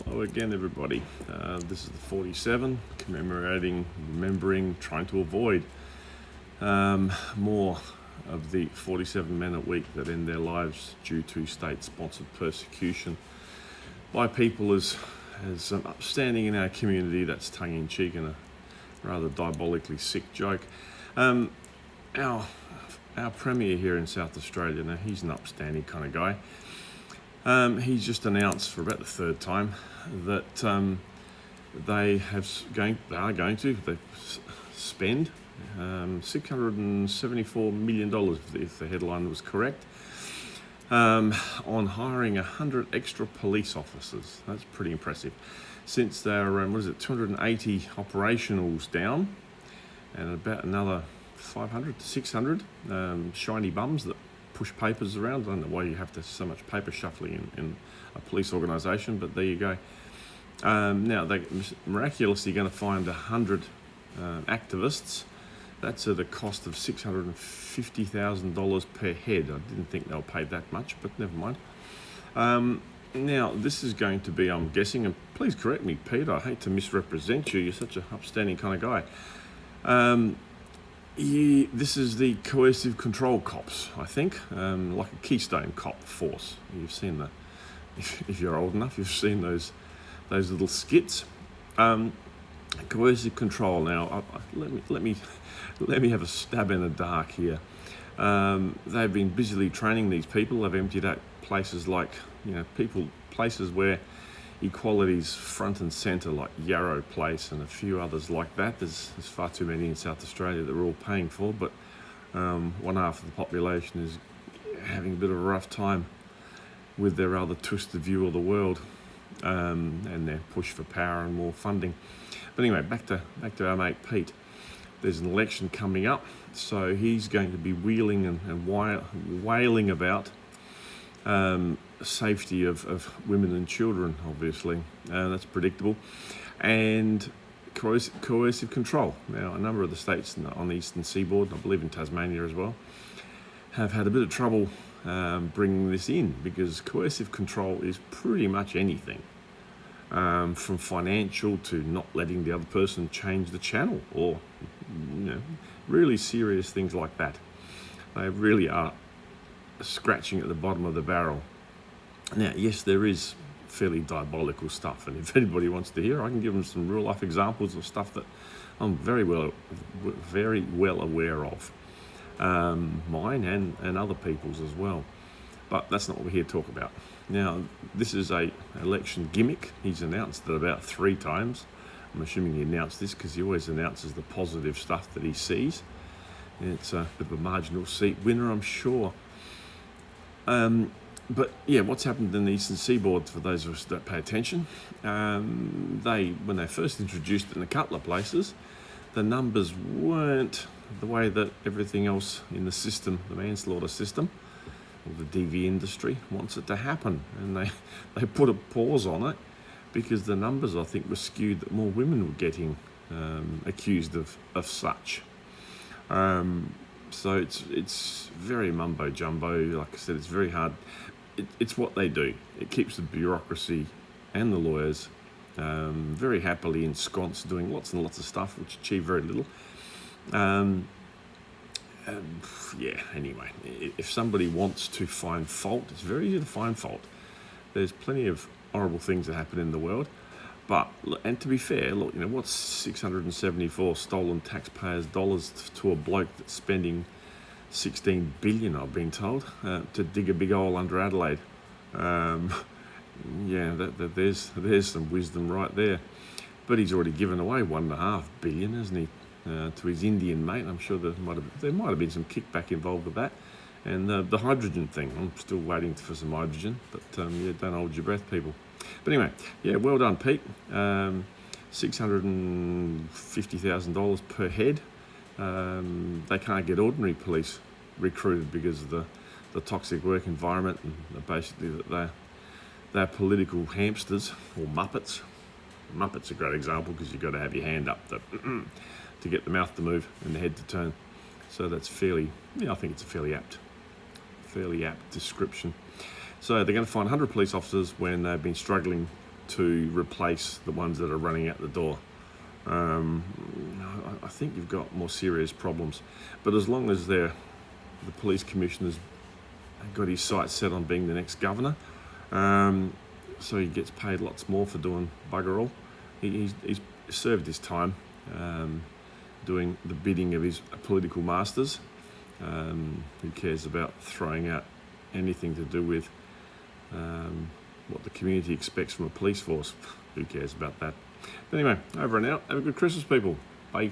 Hello again, everybody. This is the 47, commemorating, remembering, trying to avoid more of the 47 men a week that end their lives due to state-sponsored persecution by people as upstanding in our community. That's tongue-in-cheek and a rather diabolically sick joke. Our Premier here in South Australia, now he's an upstanding kind of guy. He's just announced for about the third time that they are going to spend $674 million, if the headline was correct, on hiring 100 extra police officers. That's pretty impressive. Since they're 280 operationals down, and about another 500 to 600 shiny bums that push papers around. I don't know why you have to so much paper shuffling in a police organisation, but there you go. Now they're miraculously going to find 100 activists. That's at a cost of $650,000 per head. I didn't think they were paid that much, but never mind. Now this is going to be, I'm guessing, and please correct me, Peter, I hate to misrepresent you, you're such an upstanding kind of guy. This is the coercive control cops, I think, like a Keystone cop force. You've seen the, if you're old enough, you've seen those little skits. Coercive control. Now, let me have a stab in the dark here. They've been busily training these people. They've emptied out places like, places where equality's front and centre, like Yarrow Place and a few others like that. There's far too many in South Australia that we're all paying for, but one half of the population is having a bit of a rough time with their rather twisted view of the world and their push for power and more funding. But anyway, back to our mate Pete. There's an election coming up, so he's going to be wheeling and wailing about safety of women and children, obviously. That's predictable. And coercive control. Now, a number of the states on the eastern seaboard, I believe in Tasmania as well, have had a bit of trouble bringing this in, because coercive control is pretty much anything, from financial to not letting the other person change the channel, or really serious things like that. They really are scratching at the bottom of the barrel. Now, yes, there is fairly diabolical stuff, and if anybody wants to hear, I can give them some real life examples of stuff that I'm very well aware of, mine and other people's as well. But that's not what we're here to talk about. Now, this is a election gimmick. He's announced it about 3 times. I'm assuming he announced this because he always announces the positive stuff that he sees. And it's a bit of a marginal seat winner, I'm sure. But yeah, what's happened in the eastern seaboard, for those of us that pay attention, when they first introduced it in a couple of places, the numbers weren't the way that everything else in the system, the manslaughter system, or the DV industry, wants it to happen. And they put a pause on it because the numbers, I think, were skewed that more women were getting accused of such. So it's very mumbo jumbo. Like I said, it's very hard. It's what they do. It keeps the bureaucracy and the lawyers very happily ensconced doing lots and lots of stuff which achieve very little. Anyway, if somebody wants to find fault, it's very easy to find fault. There's plenty of horrible things that happen in the world. But, and to be fair, look, what's 674 stolen taxpayers' dollars to a bloke that's spending 16 billion, I've been told, to dig a big hole under Adelaide? There's some wisdom right there. But he's already given away $1.5 billion, hasn't he, to his Indian mate? I'm sure there might have been some kickback involved with that. And the hydrogen thing, I'm still waiting for some hydrogen, but don't hold your breath, people. But anyway, well done, Pete. $650,000 per head. They can't get ordinary police recruited because of the toxic work environment, and basically that they're political hamsters or muppets. Muppets are a great example because you've got to have your hand up to get the mouth to move and the head to turn. So that's I think it's a fairly apt description. So they're going to find 100 police officers when they've been struggling to replace the ones that are running out the door. I think you've got more serious problems. But as long as the police commissioner's got his sights set on being the next governor, so he gets paid lots more for doing bugger all. He's served his time doing the bidding of his political masters. Who cares about throwing out anything to do with what the community expects from a police force? Who cares about that? But anyway, over and out. Have a good Christmas, people. Bye.